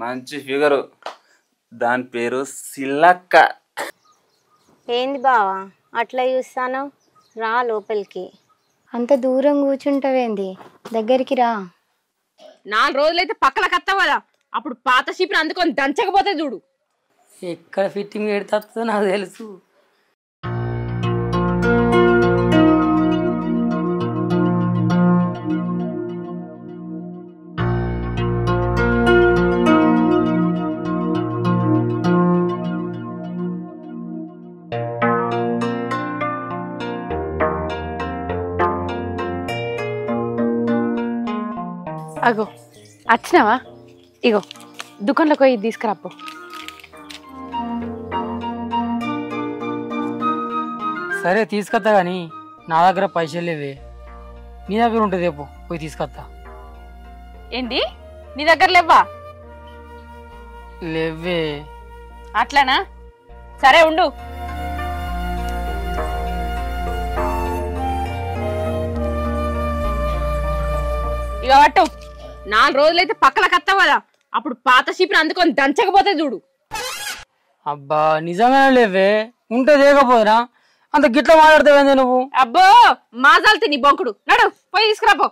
మంచి ఫిగరు, దాని పేరు సిల్లక్క. ఏంది బావా అట్లా చూస్తాను? రా లోపలికి. అంత దూరం కూర్చుంటావేంది, దగ్గరికి రా. 4 రోజులైతే పక్కల కత్తావు కదా, అప్పుడు పాత షీప్ని అందుకొని దంచకపోతే చూడు. ఎక్కడ ఫిట్టింగ్ పెడతా నాకు తెలుసు. అగో వచ్చినావా? ఇగో దుకాణంలోకి పోయి తీసుకురాపో. సరే తీసుకొస్తా కానీ నా దగ్గర పైసలు లేవే, నీ దగ్గర ఉంటుంది రేపు పోయి తీసుకొస్తా. ఏంటి నీ దగ్గర లేవా? లేవే. అట్లానా, సరే ఉండు. ఇక పట్టు. 4 రోజులైతే పక్కల కత్తావు కదా, అప్పుడు పాత షీప్ని అందుకొని దంచకపోతే చూడు. అబ్బా నిజంగానే లేవే, ఉంటే లేకపోయినా అంత గిట్ల మాట్లాడతావేంది నువ్వు? అబ్బో మాజాలు తిని బొంకుడు, నడు పోయి తీసుకురాపో.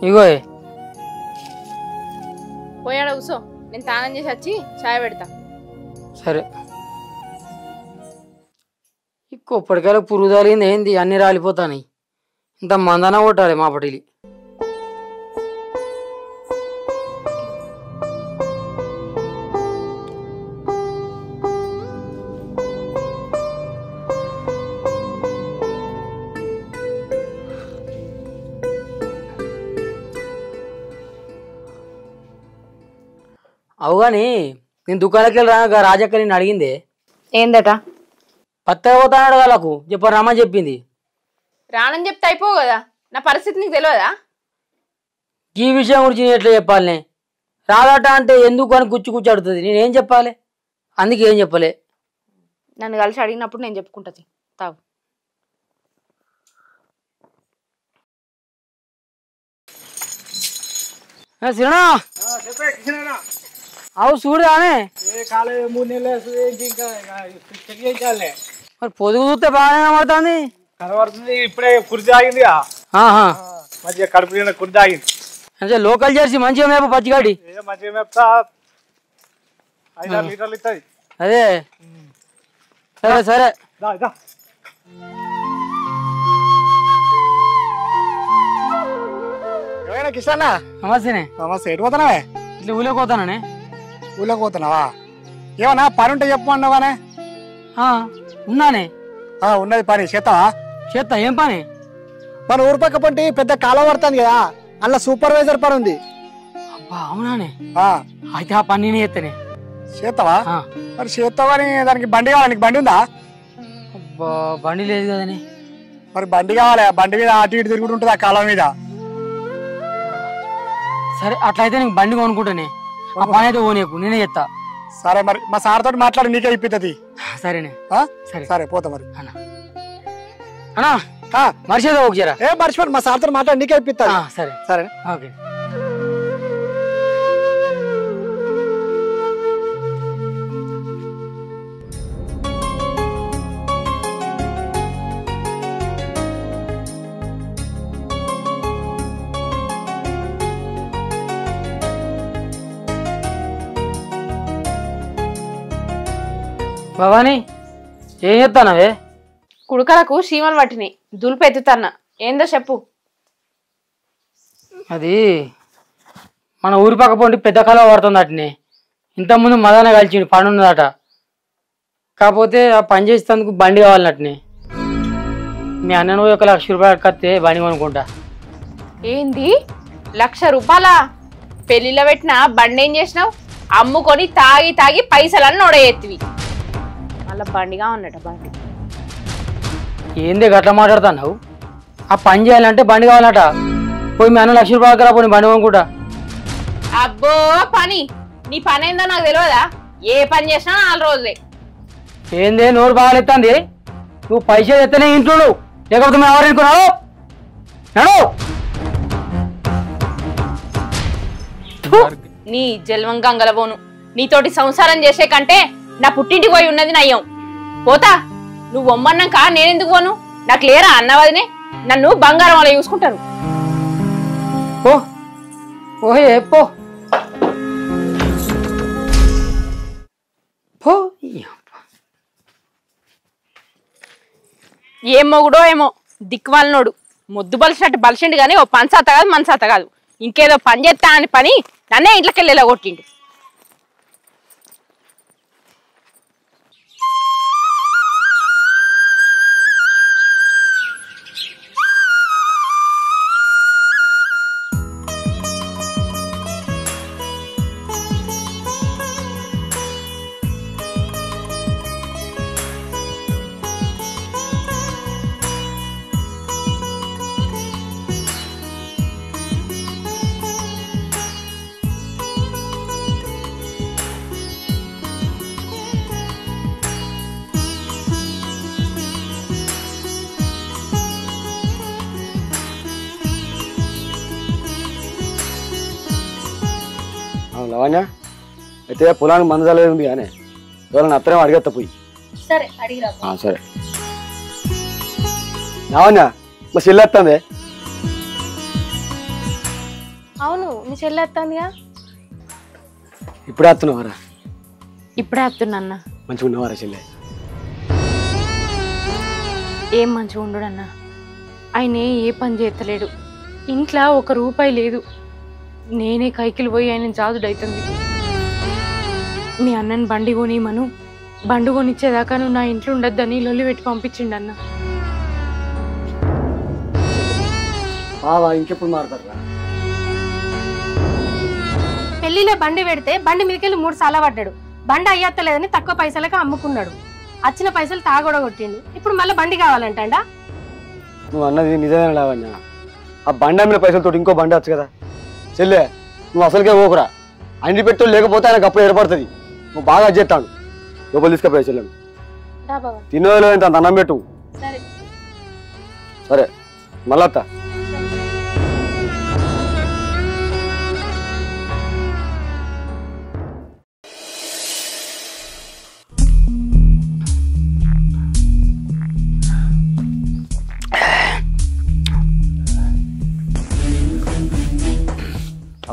ఇగో పోయాడ కూసో, నేను తానం చేసి వచ్చి చాయ్ పెడతా. సరే. ఈ కొప్పటికాయలు పురుగు తగిలింది ఏంది, అన్ని రాలిపోతాయి. ఇంత మందన కొట్టాలి మా పటిలి. అవు కానీ నేను దుకాణానికి వెళ్ళి రాగా రాజక్క నేను అడిగిందే. ఏందట? పత్తగా పోతాడు వాళ్ళకు చెప్పారు రమ్మని చెప్పింది. రానని చెప్తే అయిపోవు కదా, నా పరిస్థితి నీకు తెలియదా? ఈ విషయం గురించి నేను ఎట్లా చెప్పాలి? రాదట అంటే ఎందుకు అని కూర్చు అడుగుతుంది, నేనేం చెప్పాలి? అందుకే ఏం చెప్పలే. నన్ను కలిసి అడిగినప్పుడు నేను చెప్పుకుంటుంది. తాగు. సినా అవు చూడు ఆమె మరి పొదుగు చూస్తే బాగానే కనబడుతుంది. కనబడుతుంది, ఇప్పుడే కుర్చీ ఆగింది, మంచిగా కడుపు నిండా కుర్చీ ఆగింది. అంటే లోకల్ జెర్సీ మంచిగా మేప పచ్చిగాడి మంచిగా మేపుతా 5-6 లీటర్లు ఇస్తుంది. అదే సరే సరే. కిషన్న నమస్తేనే. నమస్తే. ఎటు పోతున్నావే? ఇట్లా ఊళ్ళోకి పోతానే. ఊళ్ళోకి పోతున్నావా? ఏమన్నా పని ఉంటే చెప్పమన్నావానే? ఉన్నానే. ఉన్నది పని చేస్తావా? చేస్తా. ఏం పని? మన ఊరు పక్క పంటి పెద్ద కాలం పడుతుంది కదా, అలా సూపర్వైజర్ పని ఉంది. అబ్బా అవునానే. అయితే ఆ పని నేను చేస్తానే. చేస్తావా? మరి చేస్తావు కానీ దానికి బండి కావాలి. నీకు బండి ఉందా? అబ్బా బండి లేదు కదనే. మరి బండి కావాలి, బండి మీద అటు ఇటు తిరుగుతుంటుంది ఆ కాలం మీద. సరే అట్లయితే నీకు బండి కొనుక్కుంటానే, ఆ పని అయితే ఓనేకు నేనే చెప్తా. సరే మరి మా సార్ తోటి మాట్లాడి నీకే ఇప్పిస్తుంది. సరేనే. సరే సరే పోతా మరి. అన్నా మర్చిపోతా ఒకసారా? ఏ మర్చిపోయి మా సార్ తోటి మాట్లాడి నీకే ఇప్పిస్తా. సరే సరే ఓకే. భవానీ ఏం చెప్తానవే? కుడుకలకు చీమలు పట్టినాయి, దులుపు ఎత్తుతాన్నా. ఏందో చెప్పు. అది మన ఊరి పక్క పొంటి పెద్ద కాలం పడుతుంది అటనే. ఇంతకుముందు మదాన కలిసిండు పని ఉన్నదట, కాకపోతే ఆ పని చేసేందుకు బండి కావాలన్నట్టునే. మీ అన్న నువ్వు 1 లక్ష రూపాయలు కత్తే బండి కొనుక్కుంటా. ఏంది 1 లక్ష రూపాయలా? పెళ్లిలో పెట్టిన బండి ఏం చేసినావు? అమ్ముకొని తాగి తాగి పైసలన్నీ నోడేత్తివి. మళ్ళా బండిగా ఉన్నట బండి. ఏందే గట్లా మాట్లాడుతున్నావు? ఆ పని చేయాలంటే బండి కావాలట. పోయి మీ అన్న ₹1,00,000 కదా పోయి బండి కొనుక్కుంటా. అబ్బో పని, నీ పని ఏందో నాకు తెలియదా? ఏ పని చేసినా 4 రోజులే. ఏందే నోరు బాగాలెత్తంది? నువ్వు పైసలు ఎత్తనే ఇంట్లో లేకపోతే మేము ఎవరనుకున్నావు? నీ జల్వం గంగలబోను, నీతోటి సంసారం చేసే కంటే నా పుట్టింటికి పోయి ఉన్నది నయ్యం. పోతా, నువ్వు ఒమ్మన్నాక నేనెందుకు పోను? నాకు లేరా అన్నవదినే? నన్ను బంగారం అలా చూసుకుంటాను. ఏం మొగుడో ఏమో దిక్కువాలనోడు, ముద్దు బలిసినట్టు బలిసిండు కానీ ఓ పంచాత కాదు మనసాత కాదు. ఇంకేదో పని చేస్తా అని పని నన్నే ఇంట్లోకి వెళ్ళేలా కొట్టిండు. లవణ్య అయితే పొలానికి మందు చల్లలేదు ఉంది కానీ ఎవరైనా అత్తనే అడిగేస్తా పోయి. సరే అడిగిరా. సరే లవణ్య మా చెల్లి వస్తుంది. అవును నీ చెల్లి వస్తుందిగా. ఇప్పుడే వస్తున్నావారా? ఇప్పుడే వస్తున్నా. మంచిగా ఉన్నవారా చెల్లె? ఏం మంచిగా ఉండడన్నా, ఆయన ఏ పని చేస్తలేడు, ఇంట్లో ₹1 లేదు. నేనే కైకిలు పోయి ఆయన జాదుడైతుంది. మీ అన్నని బండి కొనిమను, బండి కొనిచ్చేదాకా నువ్వు నా ఇంట్లో ఉండొద్దని లొల్లి పెట్టి పంపించిండు అన్న. ఇంకెప్పుడు మారుతారా? పెళ్లిలో బండి పెడితే బండి మీదకెళ్ళి 3 సార్లు పడ్డాడు. బండి అయ్యత్తలేదని తక్కువ పైసలకి అమ్ముకున్నాడు. వచ్చిన పైసలు తాగొడ కొట్టిండు. ఇప్పుడు మళ్ళీ బండి కావాలంటా? నువ్వు అన్నది నిజమే లావణ్య. ఆ బండి అమ్మిన పైసలతో ఇంకో బండి వచ్చు కదా చెల్లె. నువ్వు అసలుకే పోకురా, అండి పెట్టు లేకపోతే ఆయనకు అప్పుడు ఏర్పడుతుంది. నువ్వు బాగా చేస్తాను. లోపల తీసుకపోయా చెల్లెను. తినోలో ఇంత అన్నం పెట్టు. సరే మళ్ళా.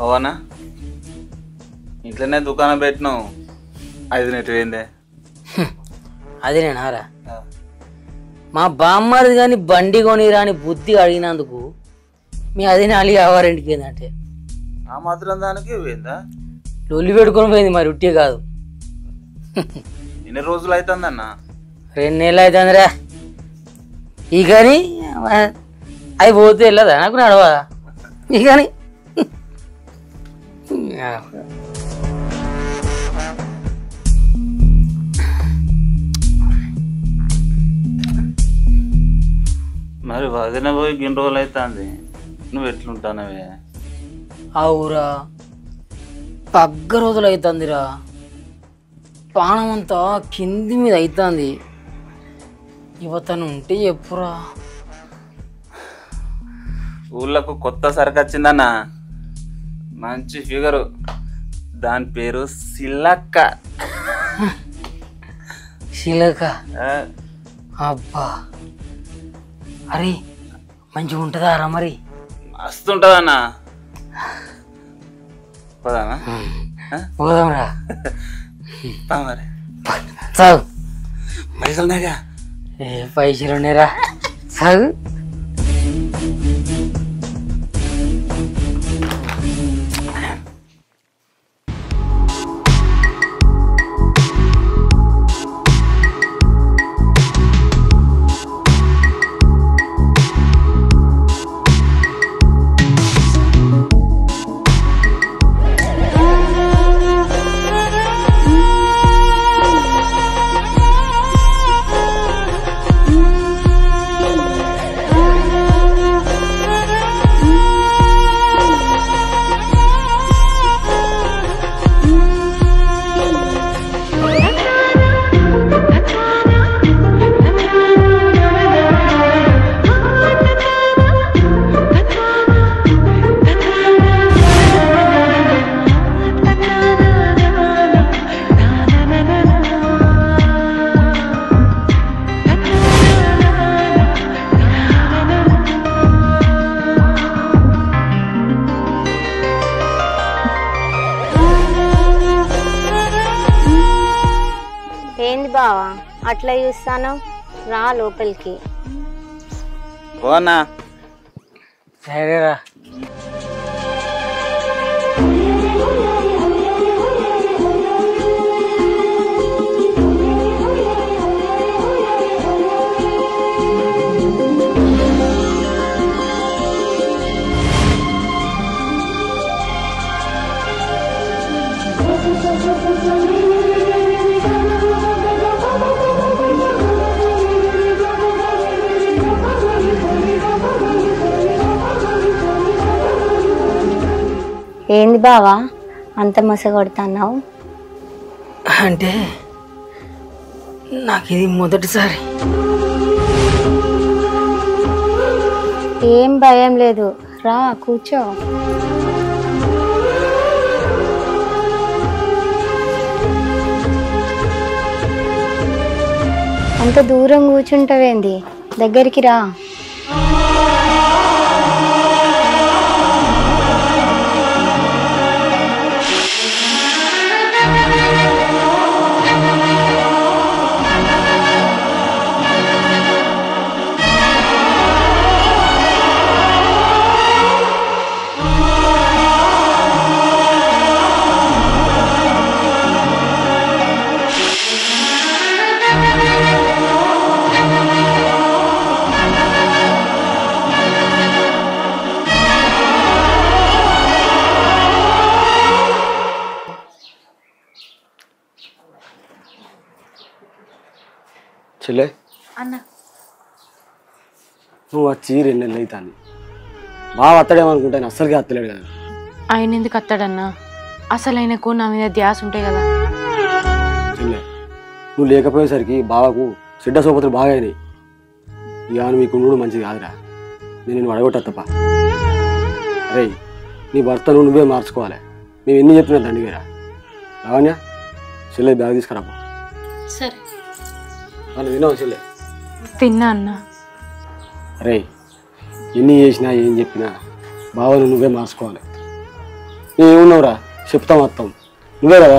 అవునా, ఇంట్లోనే దుకాణం పెట్టినావు, 5 నెట్ పోయిందే. అది నేనారా? మా బామ్మది కానీ బండి కొనిరా అని బుద్ధి అడిగినందుకు మీ అది నాలి ఆవారింటికి ఏంటంటే ఆ మాత్రం దానికి పోయిందా? లొల్లి పెట్టుకొని పోయింది, మరి ఉట్టే కాదు. ఎన్ని రోజులు అవుతుందన్నా? 2 నెలలు అవుతుందిరా. ఈ కానీ అవి పోతే వెళ్ళదా నాకు నడవదా? ఈ కానీ మరి వదిన పోయి 2 రోజులు అవుతుంది, నువ్వు ఎట్లుంటానవే? అవురా, పగ్గ రోజులు అవుతుందిరా. పానం అంతా కింది మీద అవుతుంది. యువతను ఉంటే చెప్పురా. ఊళ్ళకు కొత్త సరుకు వచ్చిందన్న, మంచి ఫిగరు, దాని పేరు సిలక్క. శిలక? అబ్బా, అరే మంచిగా ఉంటుందా రా? మరి మస్తు ఉంటుందన్నా. పోదామా? పోదాంరా. మరి సాగు పైసలున్నాగా? ఏ పైసలు ఉన్నాయిరా, సాగు. ఎట్లా చూస్తాను? రా లోపలికి. పోనా సరేరా. ఏంది బావా అంత మసగొడుతున్నావు? అంటే నాకు ఇది మొదటిసారి. ఏం భయం లేదు, రా కూర్చో. అంత దూరం కూర్చుంటావేంది, దగ్గరికి రా. చెల్లె అన్న నువ్వు వచ్చి 2 నెలలు అవుతుంది. బాగా అత్తడేమనుకుంటాను, అస్సలుగా అత్తలేడు కదా. ఆయన ఎందుకు అత్తాడన్నా? అసలు ఆయనకు నా మీద ధ్యాస ఉంటాయి కదా. చెల్లె నువ్వు లేకపోయేసరికి బావకు చెడ్డ సోపతులు బాగా అయినాయి. ఇక మీకు ఉండు మంచిది కాదురా, నేను అడగొట్టా తప్ప. అరే నీ భర్తను నువ్వే మార్చుకోవాలి. మేము ఎన్ని చెప్పినా దండివేరా. లావణ్య చెల్లె బ్యాగ్ తీసుకురాపో. సరే మనం విన్నావు చెల్లె? తిన్నా అన్న. అరే ఎన్ని చేసినా ఏం చెప్పినా బావను నువ్వే మార్చుకోవాలి. ఏమున్నావురా, చెప్తాం వస్తాం, నువ్వే కదా.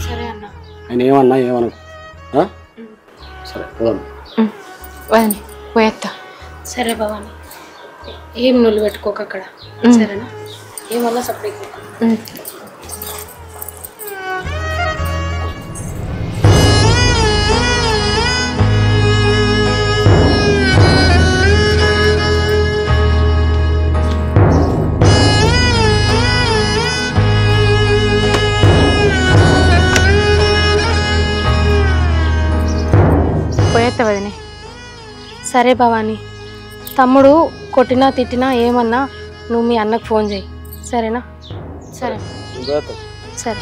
సరే అన్న. ఆయన ఏమన్నా ఏమనకు. సరే పోదాం. వదండి పోయేత్తా. సరే భవాని, ఏం నువ్వు పెట్టుకోక అక్కడ, సరేనా? ఏమన్నా సపరేట్. పోయేత్తా వదినే. సరే భవాని, తమ్ముడు కొట్టినా తిట్టినా ఏమన్నా నువ్వు మీ అన్నకు ఫోన్ చేయి, సరేనా? సరే సరే.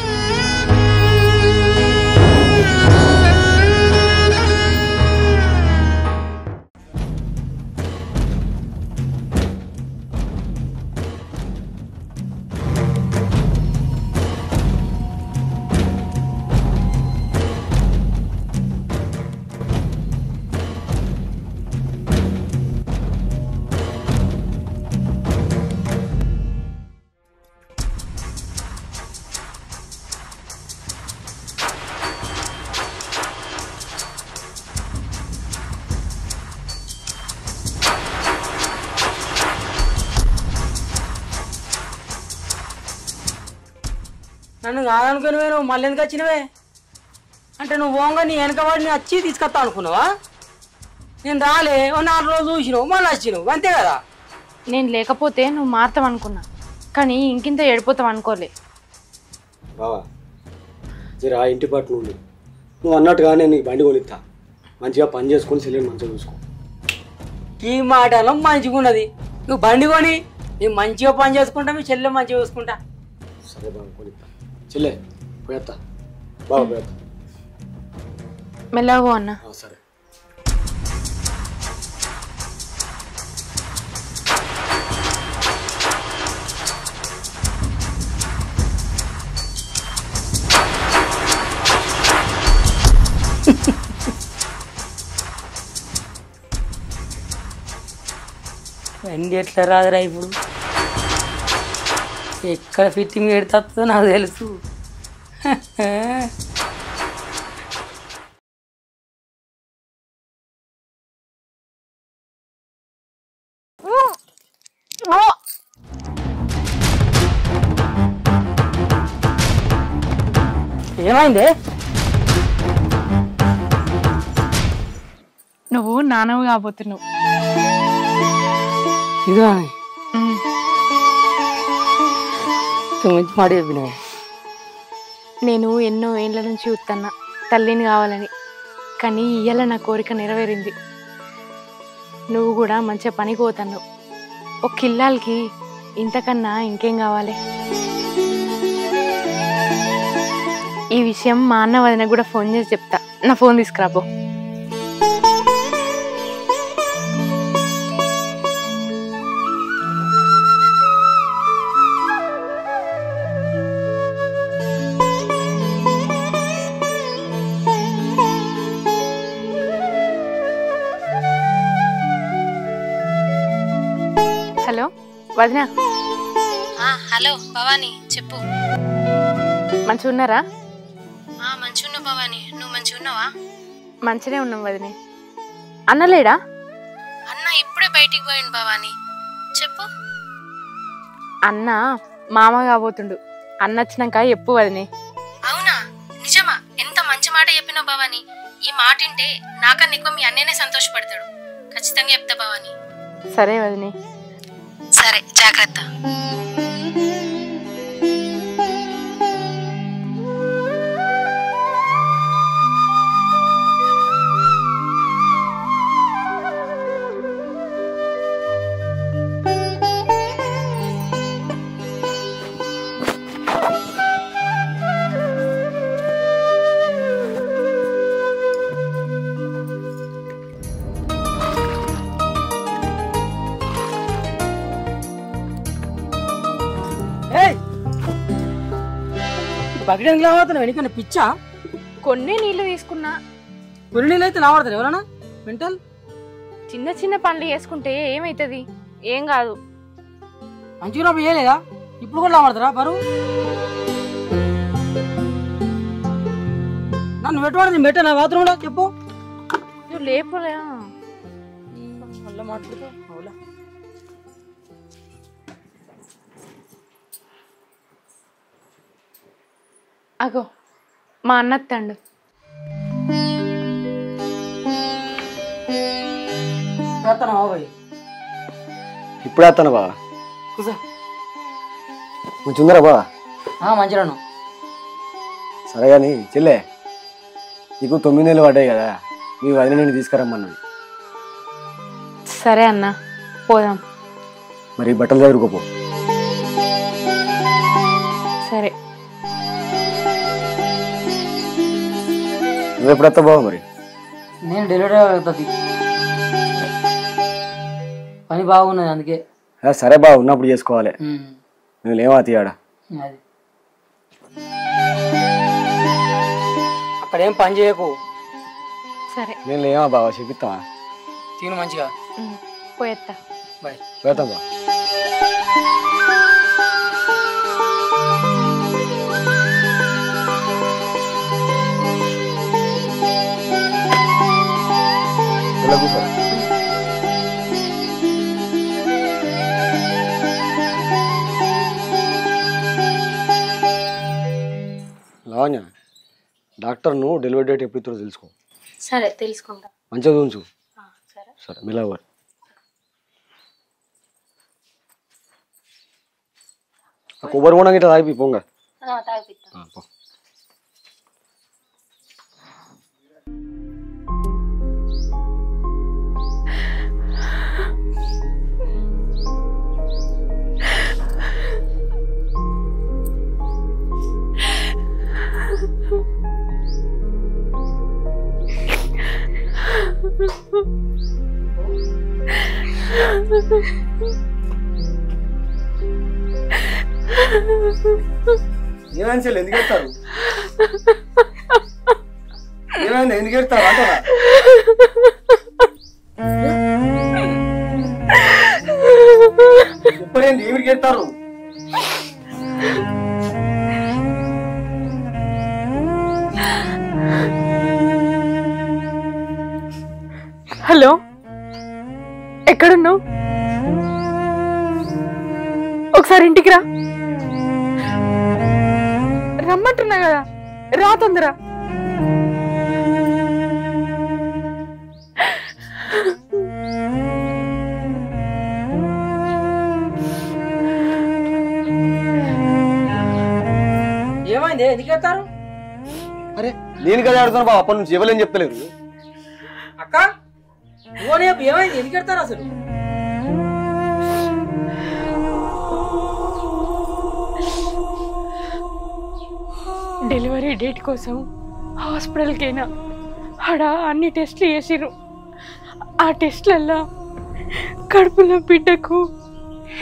నన్ను కాదనుకుని నువ్వు మళ్ళీ ఎందుకు వచ్చినవే? అంటే నువ్వు పోగా నీ వెనక వాడిని వచ్చి తీసుకొస్తా అనుకున్నావా? నేను రాలే, 4 రోజులు చూసినావు, మళ్ళీ వచ్చినావు, అంతే కదా. నేను లేకపోతే నువ్వు మారుతావు అనుకున్నా, కానీ ఇంకింత ఏడిపోతావు అనుకోలే. బావా జరా ఇంటి పట్టు నువ్వు అన్నట్టుగానే నీకు బండి కొనిస్తా. మంచిగా పని చేసుకొని చెల్లెని మంచిగా చూసుకో. ఈ మాటలో మంచిగా ఉన్నది. నువ్వు బండి కొని నేను మంచిగా పని చేసుకుంటా, మీ చెల్లె మంచిగా చూసుకుంటా. సరే బాబు కొనిస్తా. చెల్లె పోయేస్తా. బాబా పోయేస్తా. మెల్లగో అన్న. సరే. బండి ఎట్లా రాదురా ఇప్పుడు? ఎక్కడ ఫిట్టింగ్ పెడతాదో నాకు తెలుసు. ఏమైంది? నువ్వు నానవు కాబోతున్నావు. ఇదా మంచి మాట చెప్పినావు. నేను ఎన్నో ఏళ్ళ నుంచి చూస్తున్నా తల్లిని కావాలని, కానీ ఇయ్యాల నా కోరిక నెరవేరింది. నువ్వు కూడా మంచిగా పనికి పోతున్నావు. ఒక కిల్లాలకి ఇంతకన్నా ఇంకేం కావాలి? ఈ విషయం మా అన్న వదిన కూడా ఫోన్ చేసి చెప్తా. నా ఫోన్ తీసుకురాపో. హలో వదినా. హలో భవానీ, చెప్పు. మంచిగా ఉన్నారా? మంచిగా ఉన్నావు భవానీ, నువ్వు మంచిగా ఉన్నావా? మంచిగానే ఉన్నాం వదినే. అన్నలేడా? అన్న ఇప్పుడే బయటికి పోయిండు భవానీ, చెప్పు. అన్న మామ కాబోతుండు. అన్న వచ్చినాక ఎప్పు వదినే. అవునా? నిజమా? ఎంత మంచి మాట చెప్పినావు భవానీ. ఈ మాట వింటే నాకన్నా ఎక్కువ మీ అన్నయ్యనే సంతోషపడతాడు. ఖచ్చితంగా చెప్తా భవానీ. సరే వదినే. సరే, జాగ్రత్త. బకెట్ లావడుతున్నావు, వెనకన్నా పిచ్చా? కొన్ని నీళ్లు తీసుకున్నా. కొన్ని నీళ్ళు అయితే లావడతారు ఎవరన్నా? మెంటల్. చిన్న చిన్న పనులు చేసుకుంటే ఏమైతుంది? ఏం కాదు. మంచిగా చేయలేదా? ఇప్పుడు కూడా లావడతారా బరువు? నన్ను పెట్టుకోండి, పెట్టా నా బాత్రూంలో చెప్పు. నువ్వు లేపలే మళ్ళీ మాట్లాడుతావు. అవులా అగో మా అన్న తండు. ఇప్పుడే వస్తాను బావా. కూసా. మంచిగా ఉందరా బావా? మంచిగాను. సరే కానీ చెల్లె, నీకు 9 నెలలు పడ్డాయి కదా, మీ వదిన నేను తీసుకురమ్మన్నాను. సరే అన్న, పోదాం. మరి బట్టలు చదువుకోపో. సరే. నువ్వు ఎప్పుడు వస్తావు బావ? మరి నేను డెలివరీ అవుతుంది, పని బాగున్నది అందుకే. సరే బావ, ఉన్నప్పుడు చేసుకోవాలి. నువ్వు లేవా తీయాడా? అది అక్కడేం పని చేయకు. సరే. నేను లేవా బావ, చెప్పిస్తావా? తిను మంచిగా. పోయేత్తా. బాయ్. పోతాం బా. కూర్చో. లావణ్య, డాక్టర్ నువ్వు డెలివరీ డేట్ ఎప్పుడు ఇస్తారో తెలుసుకో. సరే, తెలుసుకుంటా. మంచిగా చూంచు. సరే సరే, మిలవర్. కొబ్బరి బొండం గిట్లా తాగిపి పొంగ. తాగిపిస్తా. పో. ఏమైంది చెల్లి, ఎందుకు వెళ్తారు? ఏమైంది, ఎందుకు వెళ్తారు అంటారా? ఇప్పుడేంది ఏమిటికి వెళ్తారు? హలో, ఎక్కడున్నావు? ఒకసారి ఇంటికి రా. రమ్మంటున్నా కదా, రా తొందర. ఏమైంది? ఎందుకు వెళ్తారు? అరే నేను కదా ఆడుతాను బాబు, అప్పటి నుంచి ఎవరేం చెప్తలేరు. అక్క ఏమైంది? ఎందుకు వెళ్తారు అసలు? డెలివరీ డేట్ కోసం హాస్పిటల్కైనా ఆడ అన్ని టెస్ట్లు చేసిర్రు. ఆ టెస్ట్లల్లో కడుపులో బిడ్డకు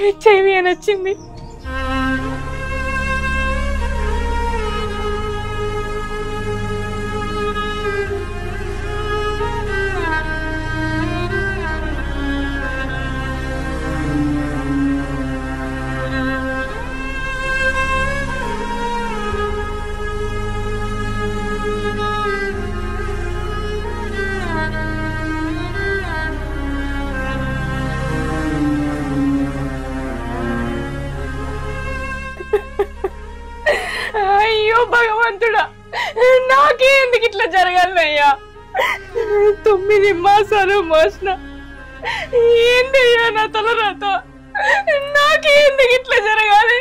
HIV అని వచ్చింది. అయ్యో భగవంతుడా, నాకే ఎందుకు ఇట్లా జరగాలయ్యా? 9 మాసాలు మోసిన ఏందయ్యా నా తలరాత? నాకే ఎందుకు ఇట్లా జరగాలి?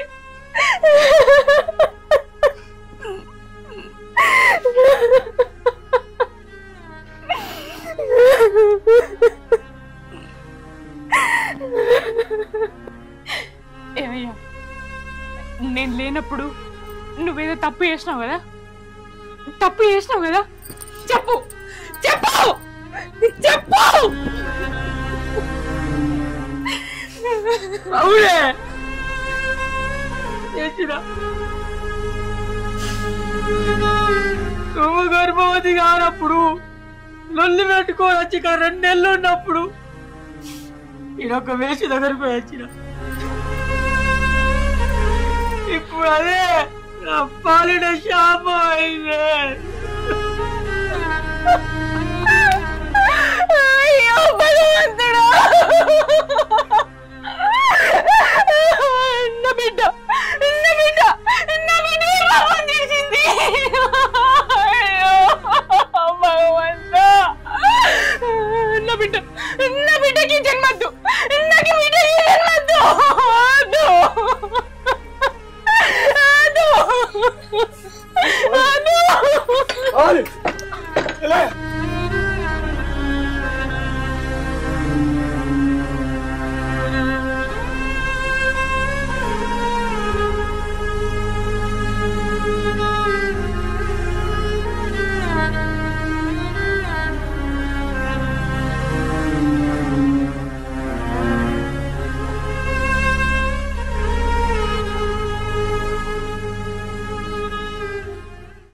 ఏమయ్యా, నేను లేనప్పుడు నువ్వేదో తప్పు చేసినావు కదా? తప్పు చేసినావు కదా? చెప్పు చెప్పు చెప్పు. అవునే చేసినా. నువ్వు గర్భవతి కానప్పుడు, లొల్లి పెట్టుకొని వచ్చి 2 నెలలు ఉన్నప్పుడు ఈయనొక వేసి దగ్గరికి పోయి వచ్చిన. ఇప్పుడు అదే నా పాలిన శాపం అయిందే. అయ్యో భగవంతుడా, నా బిడ్డ నా బిడ్డ నా బిడ్డ పాపం చేసింది. అయ్యో భగవంతా, నా బిడ్డకి జన్మద్దు, నాకు బిడ్డకి జన్మద్దు. Olha!